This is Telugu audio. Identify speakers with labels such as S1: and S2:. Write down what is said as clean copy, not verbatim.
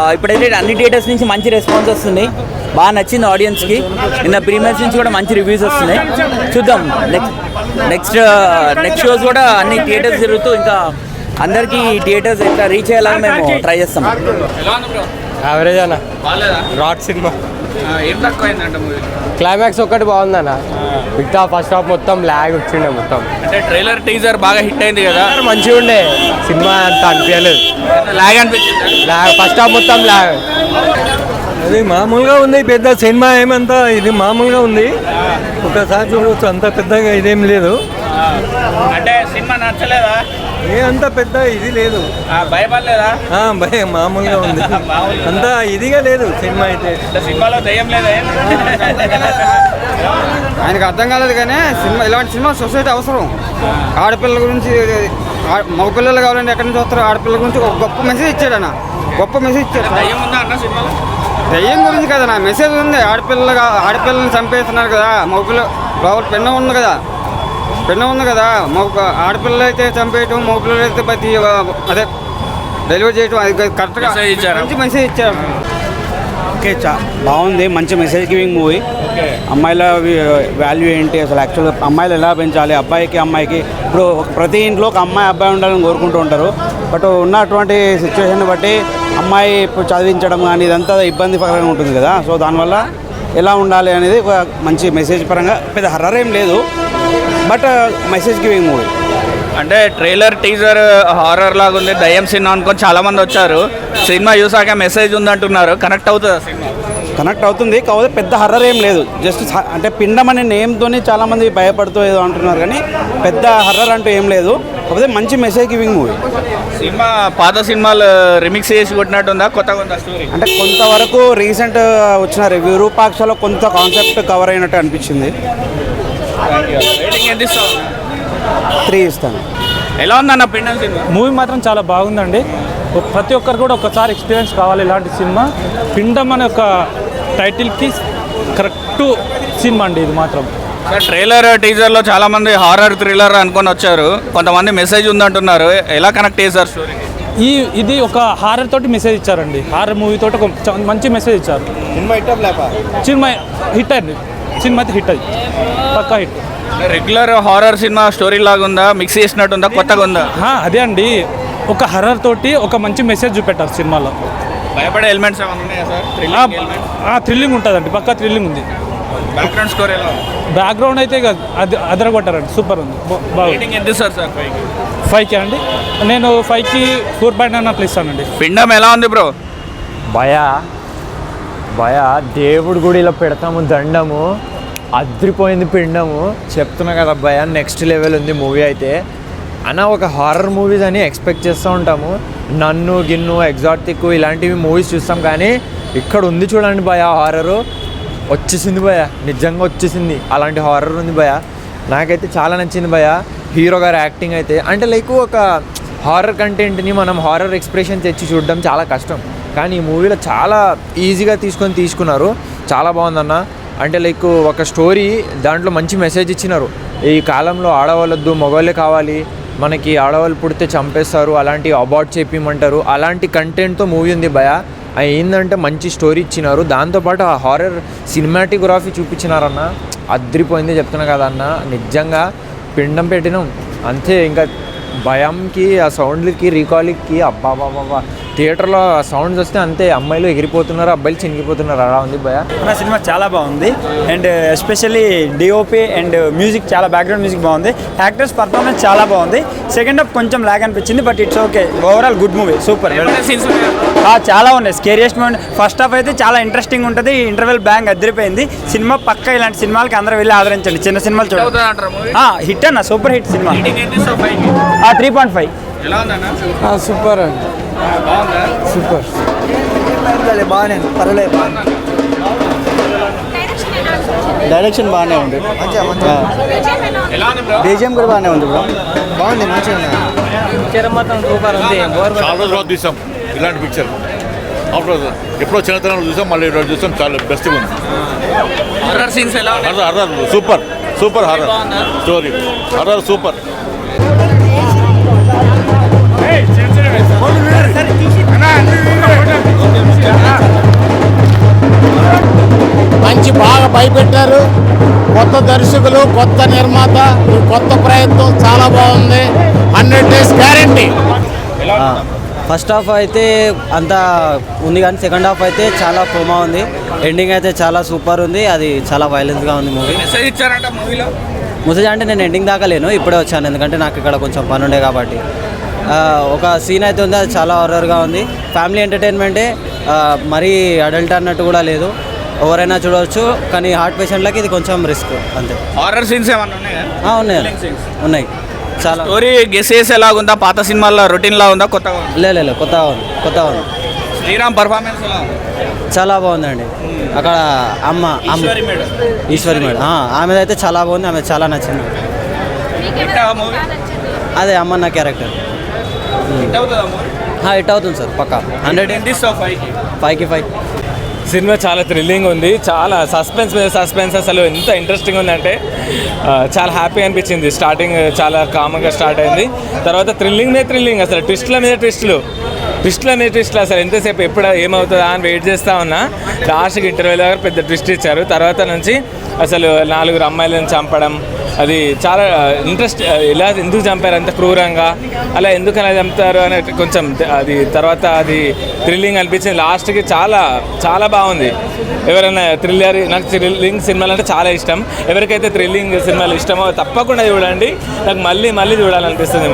S1: ఇప్పుడైతే అన్ని థియేటర్స్ నుంచి మంచి రెస్పాన్స్ వస్తుంది, బాగా నచ్చింది ఆడియన్స్కి. నిన్న ప్రీమియర్స్ నుంచి కూడా మంచి రివ్యూస్ వస్తున్నాయి. చూద్దాం నెక్స్ట్ షోస్ కూడా అన్ని థియేటర్స్ జరుగుతూ ఇంకా అందరికీ థియేటర్స్ ఎట్లా రీచ్ అయ్యేలాగా మేము ట్రై చేస్తాం.
S2: యావరేజ్ అన్న, రాట్ సినిమా క్లైమాక్స్ ఒక్కటి బాగుందన్న, మిగతా ఫస్ట్ హాఫ్ మొత్తం ల్యాగ్ వచ్చిండే మొత్తం.
S3: అంటే ట్రైలర్ టీజర్ బాగా హిట్ అయింది కదా,
S2: మంచిగా ఉండే సినిమా అంత అనిపించలేదు,
S3: ల్యాగ్ అనిపించింది.
S2: ఫస్ట్ హాఫ్ మొత్తం ల్యాగ్.
S4: అది మామూలుగా ఉంది, పెద్ద సినిమా ఏమంతా ఇది మామూలుగా ఉంది, ఒకసారి చూడవచ్చు, అంత పెద్దగా ఇదేం లేదు.
S3: అంటే సినిమా నచ్చలేదా?
S4: ఏ అంత పెద్ద ఇది లేదు,
S3: భయపడలేదా?
S4: భయం మామూలుగా ఉంది, అంత ఇదిగా లేదు సినిమా అయితే.
S3: సినిమాలో దయ్యం లేదా?
S5: ఆయనకు అర్థం కాలేదు కానీ సినిమా, ఇలాంటి సినిమా సొసైటీ అవసరం. ఆడపిల్లల గురించి, మగపిల్లలు కావాలంటే ఎక్కడి నుంచి వస్తారు, ఆడపిల్లల గురించి ఒక గొప్ప మెసేజ్ ఇచ్చాడు అన్న, గొప్ప మెసేజ్ ఇచ్చాడు.
S3: దయ్యం ఉందా అన్న సినిమాలో?
S5: దయ్యం గురించి కదా నా మెసేజ్ ఉంది. ఆడపిల్లల్ని చంపేస్తున్నారు కదా, మగపిల్ల లోపల పెన్న ఉంది కదా, ఆడపిల్లలు అయితే చంపేయటం, మగపిల్లలు అయితే ప్రతి అదే డెలివరీ చేయటం, అది కరెక్ట్గా మంచి మెసేజ్ ఇచ్చారు.
S6: ఓకే, బాగుంది, మంచి మెసేజ్ గివింగ్ మూవీ. అమ్మాయిల వాల్యూ ఏంటి అసలు, యాక్చువల్గా అమ్మాయిలు ఎలా పెంచాలి, అబ్బాయికి అమ్మాయికి. ఇప్పుడు ప్రతి ఇంట్లో ఒక అమ్మాయి అబ్బాయి ఉండాలని కోరుకుంటూ ఉంటారు, బట్ ఉన్నటువంటి సిచ్యువేషన్ బట్టి అమ్మాయి ఇప్పుడు చదివించడం కానీ ఇదంతా ఇబ్బందికరంగా ఉంటుంది కదా. సో దానివల్ల ఎలా ఉండాలి అనేది ఒక మంచి మెసేజ్ పరంగా, పెద్ద హర్రర్ ఏం లేదు, బట్ మెసేజ్ గివింగ్ మూవీ.
S3: అంటే ట్రైలర్ టీజర్ హారర్ లాగా ఉంది, దయ్యం సినిమా అనుకొని చాలా మంది వచ్చారు. సినిమా చూసాక మెసేజ్ ఉందంటున్నారు, కనెక్ట్ అవుతుందా సినిమా?
S6: కనెక్ట్ అవుతుంది, కాకపోతే పెద్ద హర్రర్ ఏం లేదు, జస్ట్ అంటే పిండం అనే నేమ్తోనే చాలామంది భయపడుతూ ఏదో అంటున్నారు, కానీ పెద్ద హర్రర్ అంటూ ఏం లేదు, కాకపోతే మంచి మెసేజ్ గివింగ్ మూవీ.
S3: సినిమా పాత సినిమాలు రిమిక్స్ చేసి కొట్టినట్టుందా, కొత్తగా ఉందా స్టోరీ?
S6: అంటే కొంతవరకు రీసెంట్ వచ్చిన విరూపాక్షలో కొంత కాన్సెప్ట్ కవర్ అయినట్టు అనిపించింది.
S3: రేటింగ్ ఎంత ఇస్తావు?
S6: 3 ఇస్తాను.
S3: ఎలా ఉందన్న పిండం సినిమా?
S7: మూవీ మాత్రం చాలా బాగుందండి, ప్రతి ఒక్కరు కూడా ఒకసారి ఎక్స్పీరియన్స్ కావాలి ఇలాంటి సినిమా. పిండం అనే ఒక టైటిల్కి కరెక్ట్ సినిమా అండి ఇది మాత్రం.
S3: ట్రైలర్ టీజర్లో చాలా మంది హారర్ థ్రిల్లర్ అనుకొని వచ్చారు, కొంతమంది మెసేజ్ ఉందంటున్నారు, ఎలా కనెక్ట్ చేశారు స్టోరీ?
S7: ఇది ఒక హారర్ తోటి మెసేజ్ ఇచ్చారండి, హారర్ మూవీ తోటి ఒక మంచి మెసేజ్ ఇచ్చారు. సినిమా హిట్ అయింది, సినిమా అయితే హిట్ అయ్యి పక్కా hit.
S3: Regular horror cinema story లాగా ఉందా, మిక్స్ చేసినట్టుందా, కొత్తగా ఉందా?
S7: అదే అండి, ఒక హర్రర్ తోటి ఒక మంచి మెసేజ్ చూపెట్టారు సినిమాలో.
S3: భయపడే ఎలిమెంట్స్ ఏమైనా ఉన్నాయా సార్?
S7: థ్రిల్లింగ్ ఉంటుందండి, పక్కా థ్రిల్లింగ్ ఉంది.
S3: బ్యాక్గ్రౌండ్ స్కోర్ ఎలా ఉంది?
S7: బ్యాక్గ్రౌండ్ అయితే ఇక అది అదరగొట్టారండి, సూపర్ ఉంది, బాగుంది.
S3: ఎంత సార్
S7: 5కి అండి, నేను 5కి 4.9 ఇస్తానండి.
S3: పిండం ఎలా ఉంది బ్రో?
S2: భయ దేవుడి గుడిలో పెడతాము దండము, అద్రిపోయింది పిండము, చెప్తున్నా కదా భయ, నెక్స్ట్ లెవెల్ ఉంది మూవీ అయితే. అన్న ఒక హారర్ మూవీస్ అని ఎక్స్పెక్ట్ చేస్తూ ఉంటాము, నన్ను గిన్ను ఎగ్జాటిక్ ఇలాంటివి మూవీస్ చూస్తాం, కానీ ఇక్కడ ఉంది చూడండి భయ, హారరు వచ్చేసింది భయ, నిజంగా వచ్చేసింది, అలాంటి హారర్ ఉంది భయ. నాకైతే చాలా నచ్చింది భయ. హీరో గారి యాక్టింగ్ అయితే, అంటే లైక్ ఒక హారర్ కంటెంట్ని మనం హారర్ ఎక్స్ప్రెషన్ తెచ్చి చూడడం చాలా కష్టం, కానీ ఈ మూవీలో చాలా ఈజీగా తీసుకున్నారు, చాలా బాగుందన్న. అంటే లైక్ ఒక స్టోరీ, దాంట్లో మంచి మెసేజ్ ఇచ్చినారు. ఈ కాలంలో ఆడవాళ్ళొద్దు, మగవాళ్ళే కావాలి, మనకి ఆడవాళ్ళు పుడితే చంపేస్తారు, అలాంటి అబార్ట్ చేపిమంటారు, అలాంటి కంటెంట్తో మూవీ ఉంది భయ. ఏంటంటే మంచి స్టోరీ ఇచ్చినారు, దాంతోపాటు ఆ హారర్ సినిమాటోగ్రఫీ చూపించినారన్న, అద్రిపోయింది చెప్తున్నా కదా అన్న, నిజంగా పిండం పెట్టినాం అంతే. ఇంకా భయంకి, ఆ సౌండ్లకి, రీకాల్కి, అబ్బాబాబా థియేటర్లో సౌండ్స్ వస్తే అంతే, అమ్మాయిలు ఎగిరిపోతున్నారు, అబ్బాయిలు చినిగిపోతున్నారు, అలా ఉంది భయ.
S8: నా సినిమా చాలా బాగుంది, and especially DOP and music, చాలా బ్యాక్గ్రౌండ్ మ్యూజిక్ బాగుంది, యాక్టర్స్ పర్ఫార్మెన్స్ చాలా బాగుంది. సెకండ్ హాఫ్ కొంచెం లాగ్ అనిపించింది, but it's okay, overall good movie, super. చాలా ఉన్నాయి, స్కేరియస్ట్ మూమెంట్. ఫస్ట్ హాఫ్ అయితే చాలా ఇంట్రెస్టింగ్ ఉంటుంది, ఇంటర్వెల్ బ్యాంగ్ అదిరిపోయింది. సినిమా పక్క ఇలాంటి సినిమాలకి అందరూ వెళ్ళి ఆదరించండి, చిన్న సినిమాలు చూడండి. హిట్ అన్న, సూపర్ హిట్ సినిమా. 3.5.
S4: సూపర్ అండి, సూపర్,
S6: బాగానే పర్వాలేదు, డైరెక్షన్ బాగానే ఉంది, బీజిఎం కూడా బాగానే ఉంది బ్రో, బాగుంది, మంచిగా
S9: తీసాం ఇలాంటి పిక్చర్. ఎప్పుడో చిన్నతనంలో చూసాం, మళ్ళీ ఈరోజు చూసాం, చాలా బెస్ట్గా ఉంది. Horror super horror story, horror super.
S10: మంచి బాగా భయపెట్టారు. కొత్త దర్శకులు, కొత్త నిర్మాత, ఈ కొత్త ప్రయత్నం చాలా బాగుంది. 100 days గ్యారంటీ.
S11: ఫస్ట్ హాఫ్ అయితే అంతా ఉంది కానీ సెకండ్ హాఫ్ అయితే చాలా ప్రోమా ఉంది. ఎండింగ్ అయితే చాలా సూపర్ ఉంది. అది చాలా వైలెన్స్గా ఉంది మూవీ.
S3: మెసేజ్ ఇచ్చారంట మూవీలో.
S11: మెసేజ్ అంటే నేను ఎండింగ్ దాకా లేను, ఇప్పుడే వచ్చాను ఎందుకంటే నాకు ఇక్కడ కొంచెం పని ఉండే కాబట్టి. ఒక సీన్ అయితే ఉంది, అది చాలా హారర్గా ఉంది. ఫ్యామిలీ ఎంటర్టైన్మెంటే, మరీ అడల్ట్ అన్నట్టు కూడా లేదు, ఎవరైనా చూడవచ్చు. కానీ హార్ట్ పేషెంట్లకి ఇది కొంచెం రిస్క్ అంతే.
S3: హారర్ సీన్స్ ఏమన్నా ఉన్నాయా?
S11: ఉన్నాయి చాలా.
S3: స్టోరీ గెస్ చేసి ఎలాగుందా? పాత సినిమాల్లో రొటీన్ లా ఉందా? కొత్తగా
S11: లేదు కొత్తగా ఉంది.
S3: శ్రీరామ్ పర్ఫార్మెన్స్ ఎలా ఉంది?
S11: చాలా బాగుందండి. అక్కడ ఈశ్వరి మేడం ఆమె అయితే చాలా బాగుంది. ఆమె చాలా నచ్చింది. అదే అమ్మ నా క్యారెక్టర్ హిట్ అవుతుంది సార్ పక్కా. 100 5
S7: సినిమా చాలా థ్రిల్లింగ్ ఉంది, చాలా సస్పెన్స్ మీద సస్పెన్స్. అసలు ఎంత ఇంట్రెస్టింగ్ ఉందంటే చాలా హ్యాపీ అనిపించింది. స్టార్టింగ్ చాలా కామ్గా స్టార్ట్ అయింది, తర్వాత థ్రిల్లింగ్ మీద థ్రిల్లింగ్, అసలు ట్విస్ట్ల మీద ట్విస్టులు అసలు ఎంతసేపు ఎప్పుడు ఏమవుతుందా అని వెయిట్ చేస్తూ ఉన్నా. లాస్ట్కి ఇంటర్వ్యూ దగ్గర పెద్ద ట్విస్ట్ ఇచ్చారు. తర్వాత నుంచి అసలు 4 అమ్మాయిలను చంపడం, అది చాలా ఇంట్రెస్ట్. ఇలా ఎందుకు చంపారు అంత క్రూరంగా, అలా ఎందుకు అలా చంపుతారు అని కొంచెం అది తర్వాత అది థ్రిల్లింగ్ అనిపించింది. లాస్ట్కి చాలా చాలా బాగుంది. ఎవరైనా థ్రిల్లర్, నాకు థ్రిల్లింగ్ సినిమాలు అంటే చాలా ఇష్టం. ఎవరికైతే థ్రిల్లింగ్ సినిమాలు ఇష్టమో తప్పకుండా చూడండి. నాకు మళ్ళీ చూడాలనిపిస్తుంది.